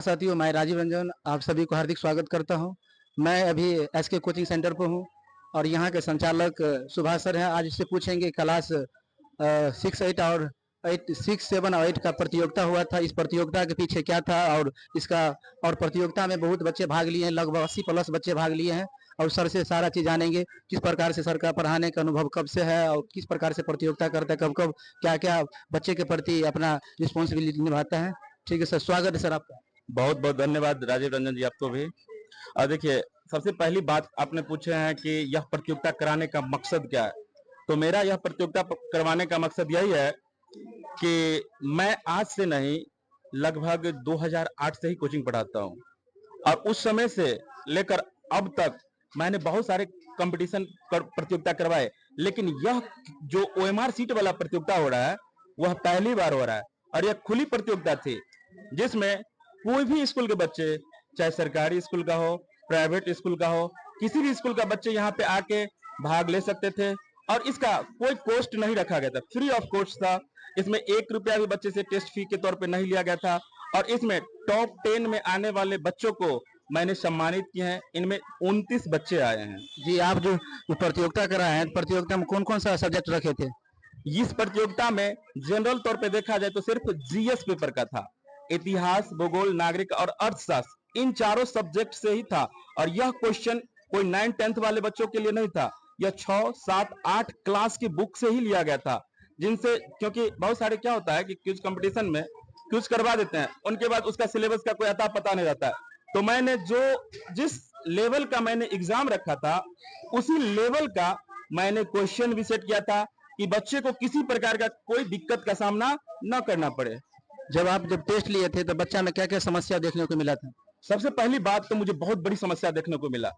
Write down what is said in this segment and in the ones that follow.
साथियों, मैं राजीव रंजन आप सभी को हार्दिक स्वागत करता हूं। मैं अभी एसके कोचिंग सेंटर पर हूं और यहां के संचालक सुभाष सर हैं। आज इससे पूछेंगे क्लास 6, 8 और 8, 6, 7 और 8 का प्रतियोगिता हुआ था। इस प्रतियोगिता के पीछे क्या था और इसका और प्रतियोगिता में बहुत बच्चे भाग लिए हैं, लगभग 80 प्लस बच्चे भाग लिए हैं। और सर से सारा चीज जानेंगे, किस प्रकार से सर का पढ़ाने का अनुभव कब से है और किस प्रकार से प्रतियोगिता करता है, कब कब क्या क्या बच्चे के प्रति अपना रिस्पॉन्सिबिलिटी निभाता है। ठीक है सर, स्वागत है सर आपका। बहुत बहुत धन्यवाद राजीव रंजन जी, आपको भी। और देखिए, सबसे पहली बात आपने पूछे हैं कि यह प्रतियोगिता कराने का मकसद क्या है। तो मेरा यह प्रतियोगिता करवाने का मकसद यही है कि मैं आज से नहीं, लगभग 2008 से ही कोचिंग पढ़ाता हूं और उस समय से लेकर अब तक मैंने बहुत सारे कंपटीशन प्रतियोगिता करवाए, लेकिन यह जो ओएमआर सीट वाला प्रतियोगिता हो रहा है वह पहली बार हो रहा है। और यह खुली प्रतियोगिता थी जिसमें कोई भी स्कूल के बच्चे, चाहे सरकारी स्कूल का हो, प्राइवेट स्कूल का हो, किसी भी स्कूल का बच्चे यहाँ पे आके भाग ले सकते थे और इसका कोई कॉस्ट नहीं रखा गया था, फ्री ऑफ कॉस्ट था। इसमें 1 रुपया भी बच्चे से टेस्ट फी के तौर पे नहीं लिया गया था और इसमें टॉप 10 में आने वाले बच्चों को मैंने सम्मानित किए हैं। इनमें 29 बच्चे आए हैं। जी, आप जो प्रतियोगिता कराए हैं, प्रतियोगिता में कौन कौन सा सब्जेक्ट रखे थे? इस प्रतियोगिता में जनरल तौर पे देखा जाए तो सिर्फ जीएस पेपर का था। इतिहास, भूगोल, नागरिक और अर्थशास्त्र, इन चारों सब्जेक्ट से ही था। और यह क्वेश्चन कोई 9, 10th वाले बच्चों के लिए नहीं था, यह 6, 7, 8 क्लास की बुक से ही लिया गया था। जिनसे, क्योंकि बहुत सारे क्या होता है कि क्विज कंपटीशन में क्विज करवा देते हैं, उनके बाद उसका सिलेबस का कोई अता पता नहीं रहता है। तो मैंने जिस लेवल का मैंने एग्जाम रखा था, उसी लेवल का मैंने क्वेश्चन भी सेट किया था कि बच्चे को किसी प्रकार का कोई दिक्कत का सामना न करना पड़े। जब टेस्ट लिए थे तो बच्चा में क्या क्या समस्या देखने को मिला था? सबसे पहली बात तो मुझे बहुत बड़ी समस्या देखने को मिला।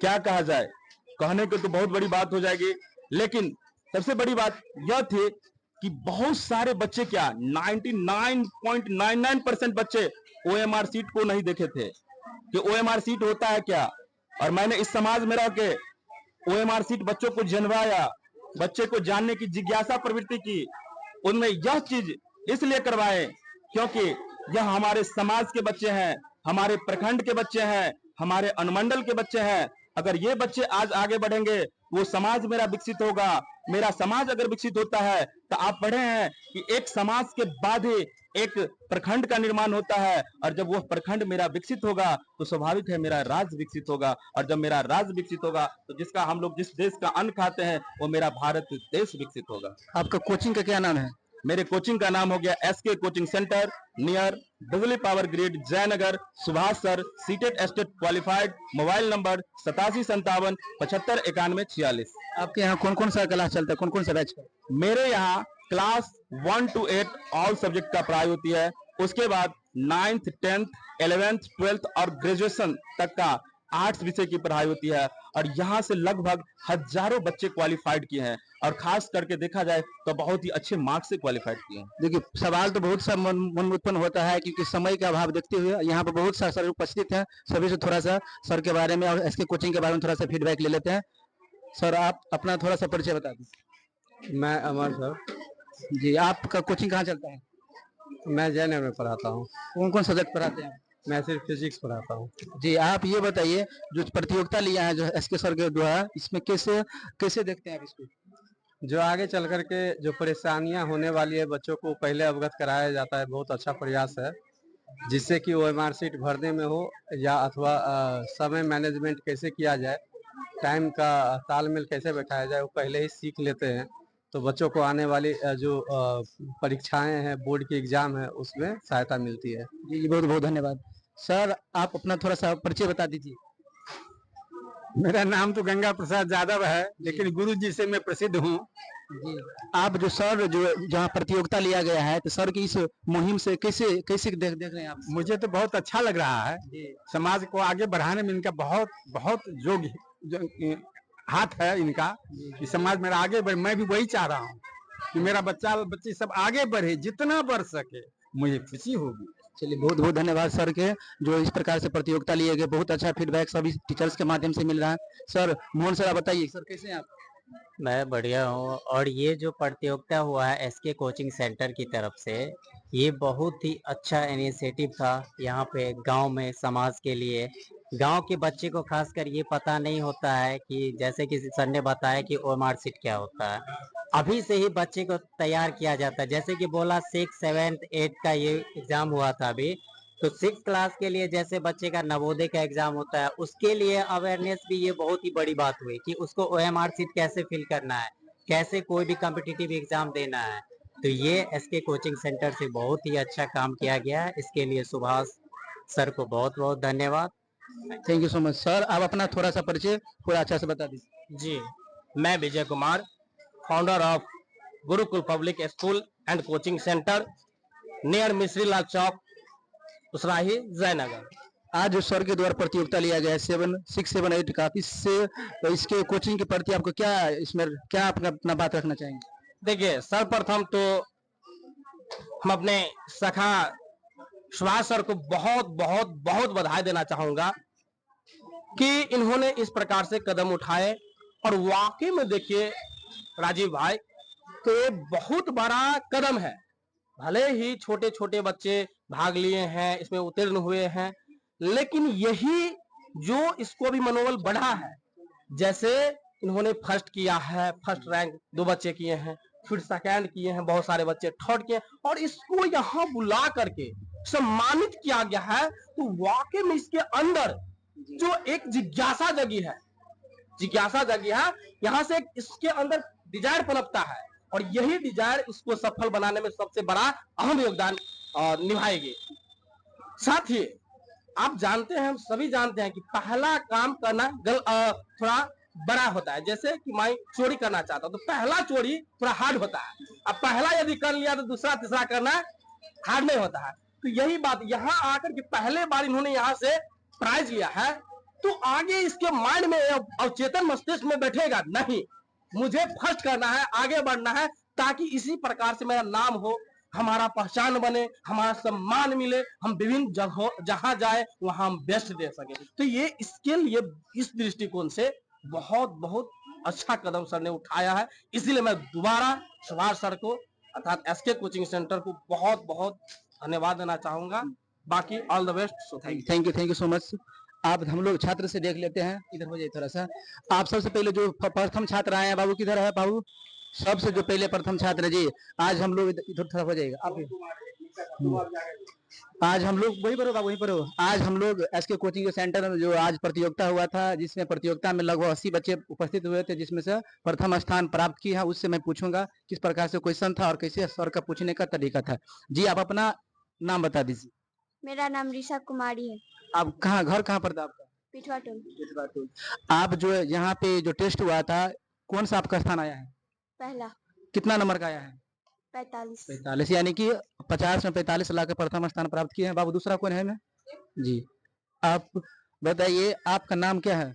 क्या कहा जाए, कहने को तो बहुत बड़ी बात हो जाएगी, लेकिन सबसे बड़ी बात यह थी कि बहुत सारे बच्चे, क्या 99.99% बच्चे ओएमआर सीट को नहीं देखे थे कि ओएमआर सीट होता है क्या। और मैंने इस समाज में रह के ओएमआर सीट बच्चों को जनवाया, बच्चे को जानने की जिज्ञासा प्रवृत्ति की, उनमें यह चीज इसलिए करवाए क्योंकि यह हमारे समाज के बच्चे हैं, हमारे प्रखंड के बच्चे हैं, हमारे अनुमंडल के बच्चे हैं। अगर ये बच्चे आज आगे बढ़ेंगे, वो समाज मेरा विकसित होगा। मेरा समाज अगर विकसित होता है तो आप पढ़े हैं कि एक समाज के बाद ही एक प्रखंड का निर्माण होता है, और जब वह प्रखंड मेरा विकसित होगा तो स्वाभाविक है मेरा राज्य विकसित होगा, और जब मेरा राज्य विकसित होगा तो जिसका हम लोग जिस देश का अन्न खाते हैं वो मेरा भारत देश विकसित होगा। आपका कोचिंग का क्या नाम है? मेरे कोचिंग का नाम हो गया एसके कोचिंग सेंटर, नियर बिजली power grid, Jaynagar. Subhash sir, CTET estate qualified. Mobile number 8757 75 91 46। आपके यहाँ कौन कौन सा क्लास चलता है, कौन कौन सा बैच? मेरे यहाँ क्लास 1 to 8 ऑल सब्जेक्ट का पढ़ाई होती है। उसके बाद 9th, 10th, 11th, 12th और ग्रेजुएशन तक का आर्ट्स विषय की पढ़ाई होती है। और यहाँ से लगभग हजारों बच्चे क्वालिफाइड किए हैं, और खास करके देखा जाए तो बहुत ही अच्छे मार्क्स से क्वालिफाइड किए हैं। देखिए, सवाल तो बहुत सा मन उत्पन्न होता है, क्योंकि समय का अभाव देखते हुए यहाँ पर बहुत सा सर उपस्थित हैं। सभी से थोड़ा सा सर के बारे में और एसके कोचिंग के बारे में थोड़ा सा फीडबैक ले लेते हैं। सर, आप अपना थोड़ा सा परिचय बता दें। मैं अमर सर। जी, आपका कोचिंग कहाँ चलता है? मैं जयनगर में पढ़ाता हूँ। कौन कौन सब्जेक्ट पढ़ाते हैं? मैं सिर्फ फिजिक्स पढ़ाता हूँ। जी, आप ये बताइए, जो प्रतियोगिता लिया है जो एसके सर के द्वारा, इसमें कैसे कैसे देखते हैं आप इसको? जो आगे चल करके जो परेशानियां होने वाली है बच्चों को पहले अवगत कराया जाता है, बहुत अच्छा प्रयास है, जिससे कि ओएमआर सीट भरने में हो या अथवा समय मैनेजमेंट कैसे किया जाए, टाइम का तालमेल कैसे बैठाया जाए, वो पहले ही सीख लेते हैं। तो बच्चों को आने वाली जो परीक्षाएं हैं, बोर्ड की एग्जाम है, उसमें सहायता मिलती है। जी, बहुत बहुत धन्यवाद। सर, आप अपना थोड़ा सा परिचय बता दीजिए। मेरा नाम तो गंगा प्रसाद यादव है, लेकिन गुरु जी से मैं प्रसिद्ध हूँ। जी, आप जो सर जो जहाँ प्रतियोगिता लिया गया है, तो सर की इस मुहिम से कैसे कैसे देख रहे हैं आप? मुझे तो बहुत अच्छा लग रहा है। समाज को आगे बढ़ाने में इनका बहुत बहुत हाथ है इनका, कि समाज मेरा आगे बढ़े। मैं भी वही चाह रहा हूँ कि मेरा बच्चे सब आगे बढ़े, जितना बढ़ सके मुझे खुशी होगी। चलिए, बहुत बहुत धन्यवाद सर के, जो इस प्रकार से प्रतियोगिता लिए गए। बहुत अच्छा फीडबैक सभी टीचर्स के माध्यम से मिल रहा है। सर, मोहन सर, आप बताइए, सर कैसे हैं आप? मैं बढ़िया हूँ। और ये जो प्रतियोगिता हुआ है एसके कोचिंग सेंटर की तरफ से, ये बहुत ही अच्छा इनिशिएटिव था। यहाँ पे गांव में समाज के लिए, गांव के बच्चे को खासकर ये पता नहीं होता है कि जैसे कि सर ने बताया कि ओएमआर सीट क्या होता है। अभी से ही बच्चे को तैयार किया जाता है। जैसे कि बोला 6, 7, 8 का ये एग्जाम हुआ था अभी, तो 6 क्लास के लिए जैसे बच्चे का नवोदय का एग्जाम होता है, उसके लिए अवेयरनेस भी ये बहुत ही बड़ी बात हुई कि उसको ओएमआर सीट कैसे फिल करना है, कैसे कोई भी कॉम्पिटिटिव एग्जाम देना है। तो ये एसके कोचिंग सेंटर से बहुत ही अच्छा काम किया गया है। इसके लिए सुभाष सर को बहुत बहुत धन्यवाद। Thank you so much sir. आप अपना थोड़ा सा परिचय थोड़ा अच्छा से बता दीजिए। जी, मैं Vijay Kumar, founder of Gurukul public school and coaching centre near Mishri Lal चौक, उसराही, जयनगर। आज सर के द्वारा प्रतियोगिता लिया गया है 6, 7, 8 का, इससे इसके कोचिंग के प्रति आपको क्या इसमें क्या अपना बात रखना चाहेंगे? देखिए, सर्वप्रथम तो हम अपने सखा सुभाष सर को बहुत बहुत बहुत बधाई देना चाहूंगा कि इन्होंने इस प्रकार से कदम उठाए। और वाकई में देखिए राजीव भाई, तो ये बहुत बड़ा कदम है। भले ही छोटे छोटे बच्चे भाग लिए हैं, इसमें उत्तीर्ण हुए हैं, लेकिन यही जो इसको भी मनोबल बढ़ा है। जैसे इन्होंने फर्स्ट किया है, फर्स्ट रैंक 2 बच्चे किए हैं, फिर सेकंड किए हैं, बहुत सारे बच्चे थर्ड किए, और इसको यहाँ बुला करके सम्मानित किया गया है। तो वाकई में इसके अंदर जो एक जिज्ञासा जगी है, यहाँ से इसके अंदर डिजायर पनपता है, और यही डिजायर इसको सफल बनाने में सबसे बड़ा अहम योगदान निभाएगी। साथ ही आप जानते हैं, हम सभी जानते हैं कि पहला काम करना थोड़ा बड़ा होता है। जैसे कि मैं चोरी करना चाहता हूं, तो पहला चोरी थोड़ा हार्ड होता है। अब पहला यदि कर लिया तो दूसरा तीसरा करना हार्ड नहीं होता है। तो यही बात यहाँ आकर के पहले बार इन्होंने यहाँ से प्राइज लिया है, तो आगे इसके माइंड में अवचेतन मस्तिष्क में बैठेगा, नहीं मुझे फर्स्ट करना है, आगे बढ़ना है, ताकि इसी प्रकार से मेरा नाम हो, हमारा पहचान बने, हमारा सम्मान मिले, हम विभिन्न जगहों जहां जाए वहां हम बेस्ट दे सके। तो ये इसके लिए इस दृष्टिकोण से बहुत बहुत अच्छा कदम सर ने उठाया है। इसीलिए मैं दोबारा सुभाष सर को अर्थात एसके कोचिंग सेंटर को बहुत बहुत धन्यवाद देना चाहूंगा। बाकी all the best. So thank you so much. आप हम लोग छात्र से देख लेते हैं, इधर हो जाइए थोड़ा सा। आप सबसे पहले जो प्रथम छात्र आए हैं, बाबू किधर है बाबू? सबसे जो पहले प्रथम छात्र जी, आज हम लोग इधर थोड़ा हो जाएगा आप। आज हम लोग वहीं पर हो बाबू, वहीं पर हो। आज हम लोग एसके कोचिंग सेंटर में जो आज प्रतियोगिता हुआ था, जिसमें प्रतियोगिता में लगभग 80 बच्चे उपस्थित हुए थे, जिसमें से प्रथम स्थान प्राप्त किया है। उससे मैं पूछूंगा किस प्रकार से क्वेश्चन था और कैसे सर का पूछने का तरीका था। जी आप अपना नाम बता दीजिए। मेरा नाम ऋषा कुमारी है। आप कहाँ, घर कहाँ पर था आपका? पिठवा टोल। आप जो यहाँ पे जो टेस्ट हुआ था, कौन सा आपका स्थान आया है? पहला। कितना नंबर का आया है? 45। 45, यानी कि 50 में 45 ला के प्रथम स्थान प्राप्त किए हैं। बाबू दूसरा कौन है मैं? जी आप बताइए, आपका नाम क्या है?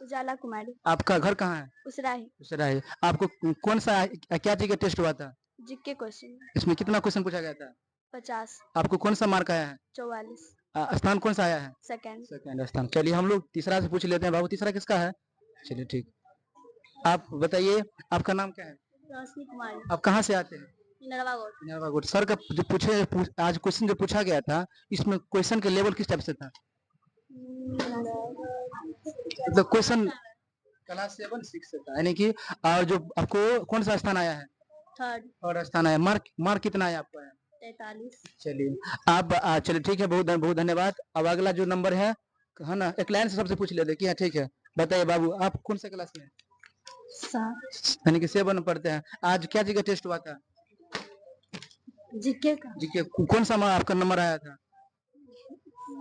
उजाला कुमारी। आपका घर कहाँ है? उसराही। उसराही। आपको कौन सा क्या चीज का टेस्ट हुआ था? GK question. इसमें कितना क्वेश्चन पूछा गया था? 50। आपको कौन सा मार्क आया है? 44। स्थान कौन सा आया है? सेकंड स्थान। चलिए हम लोग तीसरा से पूछ लेते हैं। बाबू तीसरा किसका है? चलिए ठीक। आप बताइए, आपका नाम क्या है? रोशनी कुमारी। आप कहाँ से आते हैं? नरवागोट। सर का जो आज क्वेश्चन जो पूछा गया था, इसमें क्वेश्चन के लेवल किस टाइप से था? मतलब क्वेश्चन क्लास 7 6 से था, यानी कि और जो आपको कौन सा स्थान आया है? थर्ड स्थान आया। मार्क कितना आया आपका? 43। चलिए आप चलिए ठीक है, बहुत बहुत धन्यवाद। अब अगला जो नंबर है ना, एक लाइन से सबसे पूछ लेते कि हाँ ठीक है। बताइए बाबू, आप कौन सा क्लास में? 7। यानी कि 7 में पढ़ते हैं। आज क्या जगह टेस्ट हुआ था? जीके का। जीके। कौन सा आपका नंबर आया था?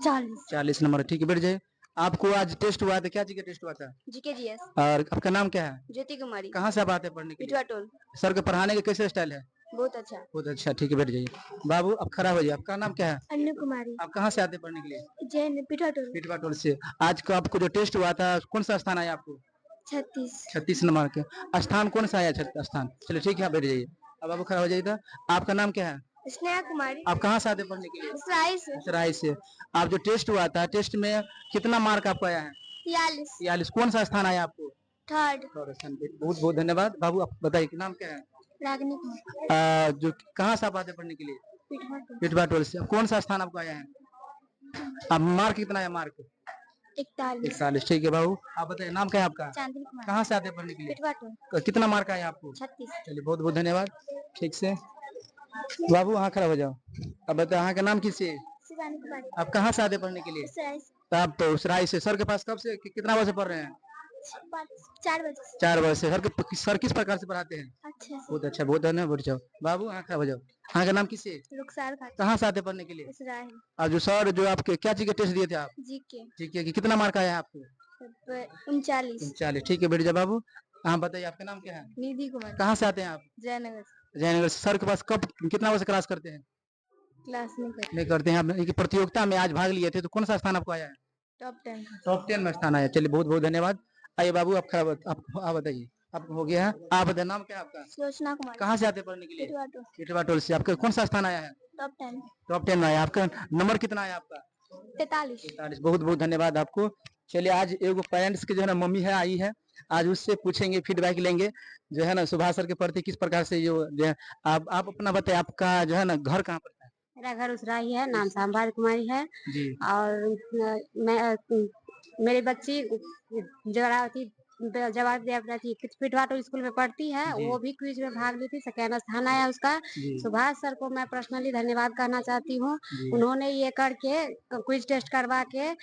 40 नंबर। ठीक है, बैठ जाइए। आपको आज टेस्ट हुआ था, क्या जगह टेस्ट हुआ था? GK GS. और आपका नाम क्या है? ज्योति कुमारी। कहाँ से आप आते हैं पढ़ने के लिए? पिठवा टोल। सर के पढ़ाने का कैसे स्टाइल है? बहुत अच्छा। बहुत अच्छा। ठीक है, बैठ जाइए। बाबू अब खड़ा हो जाइए। आपका नाम क्या है? अन्नू कुमारी। आप कहाँ से आते हैं पढ़ने के लिए? जैन पिठवा टोल। पिठवा टोल से। आज का आपको जो टेस्ट हुआ था, कौन सा स्थान आया आपको? 36 नंबर के। स्थान कौन सा आया? स्थान। चलिए ठीक है, बैठ जाइए। अब बाबू खड़ा हो जाइए। आपका नाम क्या है? स्नेहा कुमारी। आप कहाँ से आते पढ़ने के लिए? उसराही से। आप जो टेस्ट हुआ था, टेस्ट में कितना मार्क आपको आया है? 43। 43। कौन सा स्थान आया आपको? थर्ड थर्ड स्थान पे, बहुत बहुत धन्यवाद। बाबू आप बताइए कि नाम क्या है? रागनी कुमार जो कहाँ से आप आते हैं पढ़ने के लिए? पिठवाटोल पिटवा टोल से। कौन सा स्थान आपको आया है? अब मार्क कितना है? मार्क 41 41। ठीक है बाबू, आप बताइए नाम क्या है आपका? चांदनी कुमार कहाँ से आते हैं पढ़ने के लिए? पिठवाटोल कितना मार्क आया आपको? 36 चलिए बहुत बहुत धन्यवाद। ठीक से बाबू वहाँ खड़ा हो जाओ। अब बताए यहाँ का नाम किसी है? शिवानी कुमारी आप कहाँ से आते हैं पढ़ने के लिए? सराइस तो आप तो सराय से। सर के पास कब से कितना बजे पढ़ रहे हैं? 4 बजे से 4 बजे से। सर किस प्रकार से पढ़ाते हैं? अच्छे से बहुत अच्छा, बहुत धन्यवाद। बैठ जाओ बाबू, यहाँ खड़ा हो जाओ। यहाँ का नाम किसी है? रुखसार घाट कहाँ से आते हैं पढ़ने के लिए? इसराइल और जो सर जो आपके क्या चीज के टेस्ट दिए थे आप? जीके ठीक है कि कितना मार्क आया है आपको? 39 39। ठीक है बैठ जाओ बाबू। हाँ बताइए आपका नाम क्या है? निधि कुमार कहाँ से आते हैं आप? जयनगर जयनगर से। सर के पास कब कितना बजे क्लास करते हैं? क्लास में कर नहीं करते हैं। आप एक प्रतियोगिता में आज भाग लिए थे तो कौन सा स्थान आपको आया है? टॉप 10 टॉप 10 में स्थान आया। चलिए बहुत बहुत धन्यवाद। आइए बाबू आप खड़ा आप बताइए। आप हो गया है। आप बताइए नाम क्या है आपका? सुलोचना कुमार कहाँ से आते हैं पढ़ने के लिए? पिठवाटोल पिटवा टोल से। आपका कौन सा स्थान आया है? टॉप 10 टॉप 10 में आया। आपका नंबर कितना आया आपका? 43 45। बहुत बहुत धन्यवाद आपको। चलिए आज एगो पेरेंट्स के जो है ना मम्मी है आई है, आज उससे पूछेंगे, फीडबैक लेंगे जो है ना सुभाष सर के प्रति किस प्रकार से जो है। आप अपना बताइए, आपका जो है ना घर कहाँ पर है? मेरा घर उसराही है, नाम सांभार कुमारी है। जी और मैं मेरी बच्ची जवाहती जवाहती पिठवाटो स्कूल में पढ़ती है। जी। वो भी क्विज में भाग ली थी, सेकेंड स्थान आया उसका। जी सुभाष सर को मैं पर्सनली धन्यवाद करना चाहती हूँ। जी उन्होंने ये करके क्विज टेस्ट करवा के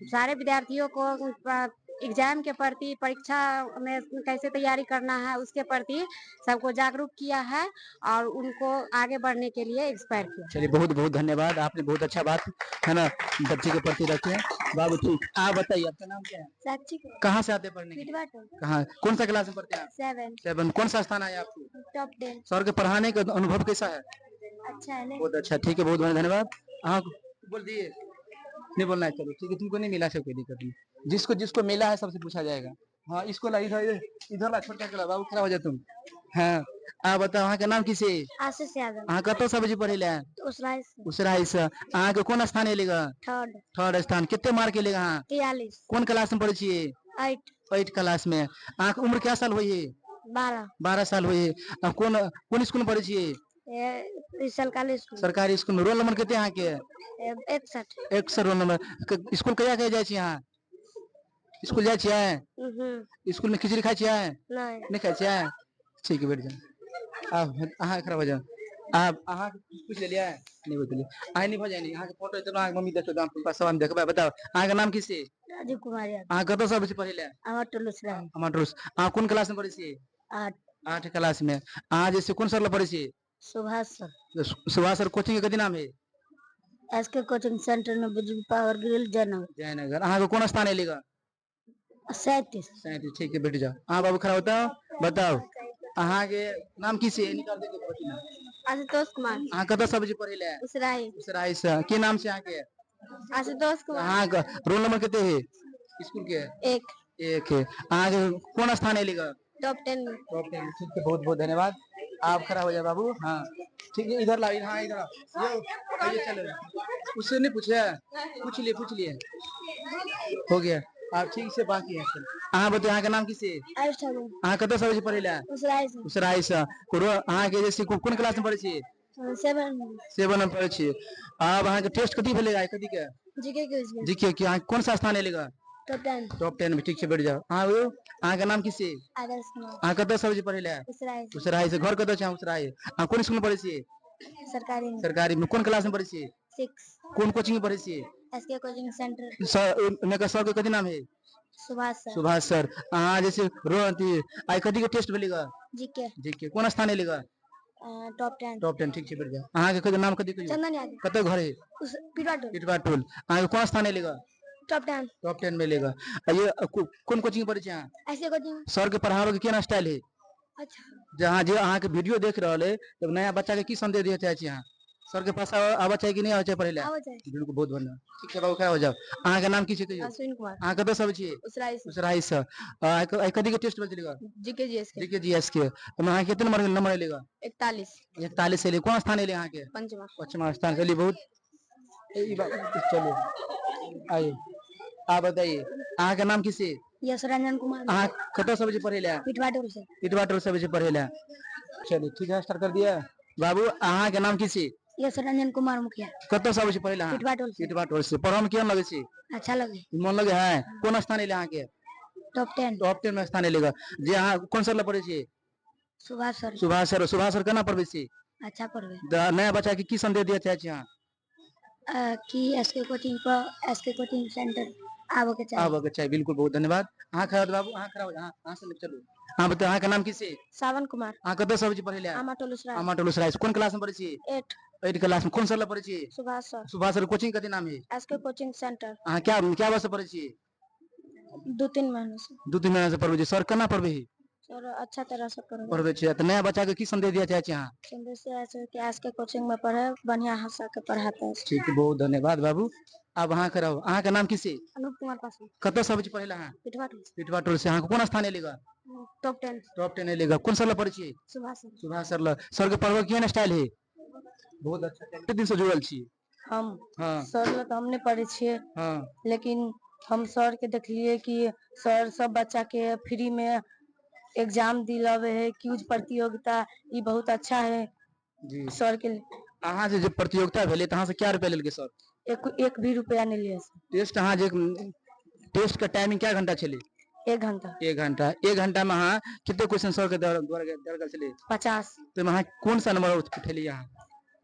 सारे विद्यार्थियों को एग्जाम के प्रति, परीक्षा में कैसे तैयारी करना है उसके प्रति सबको जागरूक किया है और उनको आगे बढ़ने के लिए इंस्पायर किया। चलिए बहुत बहुत धन्यवाद। आपने बहुत अच्छा बात है ना बच्चे के प्रति रखे हैं। बाबू ठीक, आप बताइए आपका नाम क्या है? साक्षी कुमार कहाँ से आते हैं पढ़ने के लिए? पिठवाटोल कहाँ, कौन सा क्लास में पढ़ते हैं आप? 7 7। कौन सा स्थान आया आपको? टॉप 10 सर के पढ़ाने का अनुभव कैसा है? अच्छा है बहुत अच्छा। ठीक है बहुत बहुत धन्यवाद। हाँ बोल दिए, नहीं बोलना है? चलो ठीक है, तुमको नहीं मिला सब कोई दिक्कत नहीं। जिसको जिसको मिला है सबसे पूछा जाएगा। हाँ इसको ला, इधर इधर ला, छोटा कला बाबू खड़ा हो जा तुम। हाँ आप बताओ वहाँ का नाम किसे? आशीष यादव अहाँ कतो सब्जी पढ़े ले? उसराइल उसराई से। अहाँ के कौन स्थान एलेगा? थर्ड थर्ड स्थान। कितने मार्क एलेगा? अहाँ 43 कौन क्लास में पढ़े छिए? 8 8 क्लास में। अहाँ के उम्र क्या साल हुई है? 12 12 साल हुई है। आप कौन कौन स्कूल में पढ़े छिए? सरकारी स्कूल सरकारी स्कूल में। रोल नंबर कितने यहाँ के? 61 61 रोल नंबर। स्कूल कहिया कहिया जाइ छी अहाँ? स्कूल जाइ छियै? स्कूल में खिचड़ी खाइ छियै? नहीं नहीं खाइ छियै? ठीक है बैठ जाओ। आप अहाँ खड़ा हो जाओ। आप अहाँ पूछ लेलियै? नहीं बतलिए। अहाँ नहीं भऽ जाए। अहाँ के फोटो इतना मम्मी देखो, दाम पास सब हम देखबै। बताओ अहाँ के नाम की छी? राजीव कुमार यादव अहाँ कतौ सब पढ़े ले? अमरटोल उसराइल टमाटरोस। अहाँ कौन क्लास में पढ़े छियै? 8 8 क्लास में। अहाँ जैसे कौन सर ला पढ़े छियै? Subhash sir Subhash sir coaching के कथी नाम है? एसके कोचिंग सेंटर में बिजली पावर ग्रिल जयनगर जयनगर। अहाँ के कौन स्थान एलेगा? 37 37। ठीक है बैठ जाओ। हाँ बाबू खड़ा होता बताओ अहाँ के नाम की से? निकाल दे के प्रति नाम। आशुतोष कुमार अहाँ कतौ सब्जी पढ़े ले? उसराइल उसराई से। की नाम से अहाँ के? आशुतोष कुमार अहाँ का रोल नंबर कितने है स्कूल के? 1 1 है। अहाँ के कौन स्थान एलेगा? टॉप 10 में टॉप 10। ठीक है बहुत बहुत धन्यवाद। आप खड़ा हो जाए बाबू। हाँ ठीक है इधर लाओ। हाँ इधर आओ। ये चलो उससे नहीं पूछे? पूछ लिए हो गया। आप ठीक से बाकी है। अहाँ बताओ अहाँ के नाम की से? आयुष ठाकुर अहाँ कतौ सब्जी पढ़े ले? उसराइल से उसराई से। अहाँ के जैसे कौन क्लास में पढ़े छियै? 7 में पढ़े छियै। अब अहाँ के टेस्ट कथी भेलै आइ? कथी के? जीके के उसमें जीके के। अहाँ कौन सा स्थान एलेगा? टॉप 10 टॉप 10 में। ठीक से बैठ जाओ। अहाँ के नाम की से? आदर्श कुमार अहाँ कतौ सब्जी पढ़े ले? उसराइल से उसराई से। घर कतौ छै अहाँ उसराई? अहाँ कौन स्कूल में पढ़े छियै? सरकारी में सरकारी में। कौन क्लास में पढ़े छियै? 6 कौन कोचिंग में पढ़े छियै? एसके कोचिंग सेंटर सर उनका सर के कथी नाम है? Subhash sir Subhash sir. अहाँ जैसे आई कथी के टेस्ट भेलेगा? GK GK. कौन स्थान एलेगा? Top 10 top 10। ठीक से बैठ जाओ। अहाँ के कथी नाम कथी कहियो? चंदन यादव कतौ घर है? उस पिटवाटोल पिटवा टोल। अहाँ के कौन स्थान एलेगा? टॉप 10 टॉप 10 में लेगा। ये कौन कोचिंग पढ़े छियै अहाँ? ऐसे कोचिंग सर के पढ़ावे के केना स्टाइल है? अच्छा जहाँ जे अहाँ के वीडियो देख रहल है तब नया बच्चा के की संदेश दिए चाहे छी अहाँ? सर के पास आवा चाहिए कि नहीं आवा चाहिए पढ़े ले? आओ जाए बिल्कुल बहुत बढ़िया। ठीक है बाबू खड़ा हो जाओ। अहाँ के नाम की छै कहियो? अश्विन कुमार अहाँ कतौ सब छियै? उसराइल से उसराई से। आई कथी के टेस्ट में चलेगा? जीके जीएस के जीके जीएस के। तो अहाँ कितने नंबर लेगा? 41 41 से ले। कौन स्थान एले अहाँ के? पंचमा 5वां स्थान। चलिए बहुत चलो आइए। आप बताइए अहाँ के नाम की से? यस रंजन कुमार अहाँ कतौ से बजे पढ़ेला पिटवाटोल से इटवाटोल से बजे पढ़ेला चलिए ठीक है स्टार्ट कर दिया बाबू अहाँ के नाम की छी यस रंजन कुमार मुखिया कतौ से बजे पढ़ेला अहाँ पिटवाटोल से इटवाटोल से पढ़म केहन लगे छी अच्छा लगे मन लगे है कोन स्थान एले अहाँ के टॉप 10 टॉप 10 में स्थान एलेगा जे अहाँ कोन सर ला पढ़े छी सुभाष सर केना पढ़बे छी अच्छा पढ़बे नया बच्चा के की संदेश दिया चाहे छी अहाँ कि एसके कोचिंग सेंटर आबो के चाहिए आबो के चाहिए बिल्कुल बहुत धन्यवाद अहाँ खड़ा हो बाबू अहाँ खड़ा हो अहाँ से चलू हाँ बताओ अहाँ का नाम की छी सावन कुमार अहाँ कतौ से बजे पढ़ेला आमाटोलुसरा अमाटोलुसराय कोन क्लास में पढ़े छी 8 क्लास में कोन सर ला पढ़े छी सुभाष सर कोचिंग कथि नाम है एसके कोचिंग सेंटर अहाँ क्या वर्ष से पढ़े छी 2-3 महीने से 2-3 महीना से पढ़बे छी सर केना पढ़बे छी सर अच्छा तरह से पढ़बे छी त नया बच्चा के की संदेश दिया चाहे छी अहाँ संदेश ऐसे कि एसके कोचिंग में पढ़े बढ़िया हंसा के पढ़ाते हैं ठीक है बहुत धन्यवाद बाबू अब अहाँ कराओ अहाँ का नाम की छी अनूप कुमार पासवान कतौ से बजे पढ़ेला अहाँ पिटवाटोल पिटवाटोल से अहाँ कोन स्थान एलेगा टॉप 10 टॉप 10 एलेगा कोन सर ला पढ़े छी सुभाष सर ला सर के पढ़बे केहन स्टाइल है बहुत अच्छा कितने दिन से जुड़ल छी हम हाँ सर लग हमने पढ़े छिए हाँ लेकिन हम सर के देखलिए कि सर सब बच्चा के फ्री में एग्जाम दिलावे है क्यूज प्रतियोगिता ये बहुत अच्छा है जी सर के अहाँ जे प्रतियोगिता भेले त अहाँ से क्या रुपया लेलके सर एक भी रुपया नहीं लिए टेस्ट अहाँ जे टेस्ट का टाइमिंग क्या घंटा छले 1 घंटा 1 घंटा में अहाँ कितने क्वेश्चन सर के द्वारा दर्ज छले 50 तो अहाँ कौन सा नंबर उठेली अहाँ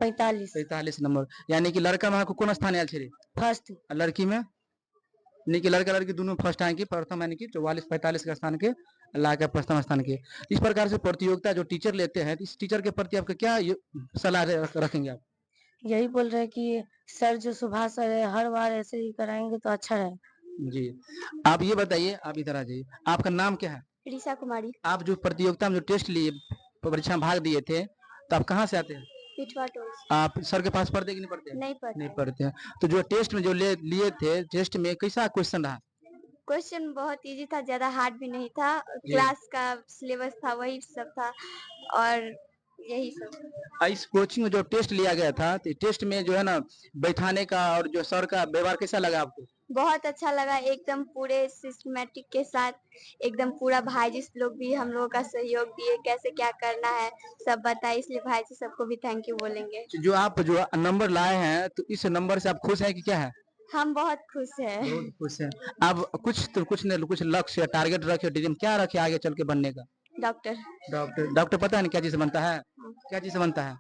45 नंबर यानी कि लड़का में अहाँ कौन स्थान आयल छले फर्स्ट लड़की में यानी कि लड़का लड़की दोनों फर्स्ट आए कि प्रथम यानी कि 44-45 के स्थान के ला के प्रथम स्थान के इस प्रकार से प्रतियोगिता जो टीचर लेते हैं इस टीचर के प्रति आपका क्या सलाह रखेंगे आप यही बोल रहे हैं कि सर जो सुभाष सर है हर बार ऐसे ही कराएंगे तो अच्छा है जी आप ये बताइए आप इधर आ जाइए आपका नाम क्या है ऋषा कुमारी आप जो प्रतियोगिता में जो टेस्ट लिए परीक्षा में भाग दिए थे तो आप कहाँ से आते हैं पिटवाटोल आप सर के पास पढ़ते कि नहीं पढ़ते नहीं पढ़ते हैं तो जो टेस्ट में जो लिए थे टेस्ट में कैसा क्वेश्चन रहा क्वेश्चन बहुत इजी था, ज्यादा हार्ड भी नहीं था, क्लास का सिलेबस था वही सब था और यही सब। इस कोचिंग में जो टेस्ट लिया गया था तो टेस्ट में जो है ना बैठाने का और जो सर का व्यवहार कैसा लगा आपको? बहुत अच्छा लगा, एकदम पूरे सिस्टमेटिक के साथ, एकदम पूरा भाई जी लोग भी हम लोगों का सहयोग दिए, कैसे क्या करना है सब बताए, इसलिए भाई जी सबको भी थैंक यू बोलेंगे। जो आप जो नंबर लाए हैं तो इस नंबर से आप खुश हैं कि क्या है? हम बहुत खुश हैं। बहुत खुश हैं। आप कुछ लक्ष्य टारगेट रखे, ड्रीम क्या रखे आगे चल के बनने का? डॉक्टर पता नहीं क्या चीज से बनता है? क्या चीज से बनता है?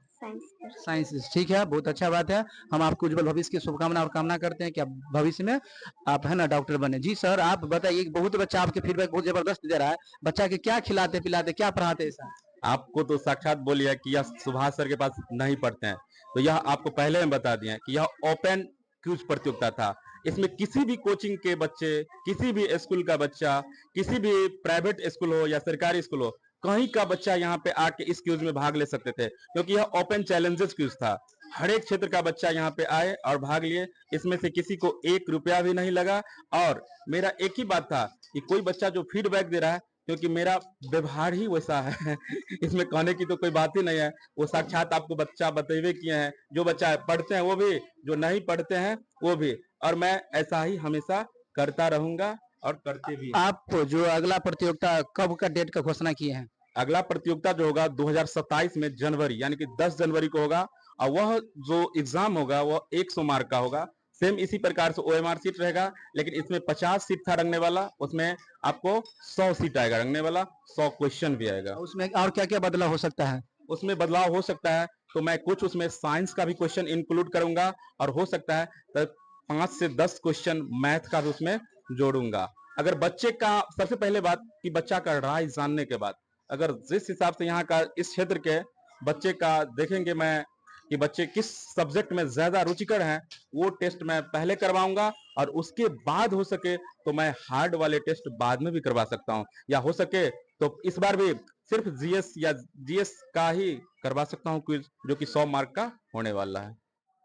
साइंस। ठीक है, बहुत अच्छा बात है। हम आपको उज्जवल भविष्य की शुभकामना और कामना करते हैं कि आप भविष्य में आप है ना डॉक्टर बने। जी सर, आप बताइए, बहुत बच्चा आपके फीडबैक बहुत जबरदस्त दे रहा है, बच्चा के क्या खिलाते पिलाते क्या पढ़ाते ऐसा? आपको तो साक्षात बोलिए कि यह सुभाष सर के पास नहीं पढ़ते हैं, तो यह आपको पहले में बता दिए कि यह ओपन क्विज प्रतियोगिता था। इसमें किसी भी कोचिंग के बच्चे, किसी भी स्कूल का बच्चा, किसी भी प्राइवेट स्कूल हो या सरकारी स्कूल हो, कहीं का बच्चा यहाँ पे आके इस क्विज में भाग ले सकते थे, क्योंकि यह ओपन चैलेंजेस क्विज था। हर एक क्षेत्र का बच्चा यहाँ पे आए और भाग लिए, इसमें से किसी को 1 रुपया भी नहीं लगा। और मेरा एक ही बात था कि कोई बच्चा जो फीडबैक दे रहा है, क्योंकि मेरा व्यवहार ही वैसा है इसमें कहने की तो कोई बात ही नहीं है, वो साक्षात आपको बच्चा बतेवे किए हैं। जो बच्चा पढ़ते हैं वो भी, जो नहीं पढ़ते हैं वो भी, और मैं ऐसा ही हमेशा करता रहूंगा और करते भी। आप जो अगला प्रतियोगिता कब का डेट का घोषणा किए हैं? अगला प्रतियोगिता जो होगा 2027 में जनवरी, यानी कि 10 जनवरी को होगा, और वह जो एग्जाम होगा वह 100 मार्क का होगा। सेम इसी प्रकार से OMR सीट रहेगा, लेकिन इसमें 50 सीट था रंगने वाला, उसमें आपको 100 सीट आएगा रंगने वाला, 100 क्वेश्चन भी आएगा। उसमें और क्या क्या बदलाव हो सकता है? उसमें बदलाव हो सकता है तो मैं कुछ उसमें साइंस का भी क्वेश्चन इंक्लूड करूंगा, और हो सकता है तो 5 से 10 क्वेश्चन मैथ का भी उसमें जोड़ूंगा। अगर बच्चे का, सबसे पहले बात कि बच्चा का राय जानने के बाद, अगर जिस हिसाब से यहाँ का इस क्षेत्र के बच्चे का देखेंगे मैं कि बच्चे किस सब्जेक्ट में ज्यादा रुचिकर हैं, वो टेस्ट मैं पहले करवाऊंगा, और उसके बाद हो सके तो मैं हार्ड वाले टेस्ट बाद में भी करवा सकता हूं, या हो सके तो इस बार भी सिर्फ GS या GS का ही करवा सकता हूं क्विज, जो कि 100 मार्क का होने वाला है।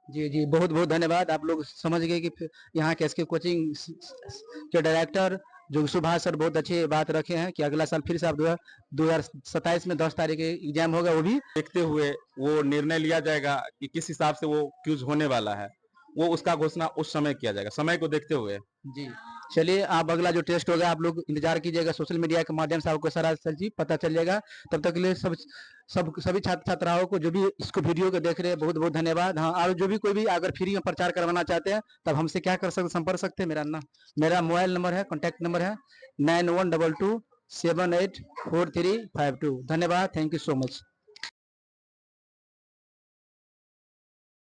जी जी, बहुत बहुत धन्यवाद। आप लोग समझ गए कि यहाँ के SK कोचिंग के डायरेक्टर जो सुभाष सर बहुत अच्छी बात रखे हैं कि अगला साल फिर से आप 2027 में 10 तारीख एग्जाम होगा, वो भी देखते हुए वो निर्णय लिया जाएगा कि किस हिसाब से वो क्यूज होने वाला है, वो उसका घोषणा उस समय किया जाएगा, समय को देखते हुए। जी चलिए आप अगला जो टेस्ट होगा आप लोग इंतजार कीजिएगा, सोशल मीडिया के माध्यम से आपको सारा चीज पता चल जाएगा। तब तक के लिए सभी छात्र छात्राओं को जो भी इसको वीडियो को देख रहे हैं बहुत बहुत धन्यवाद। हाँ, और जो भी कोई भी अगर फ्री में प्रचार करवाना चाहते हैं तब हमसे क्या कर सकते, संपर्क सकते हैं। मेरा मोबाइल नंबर है, कॉन्टैक्ट नंबर है 9122 784352। धन्यवाद, थैंक यू सो मच।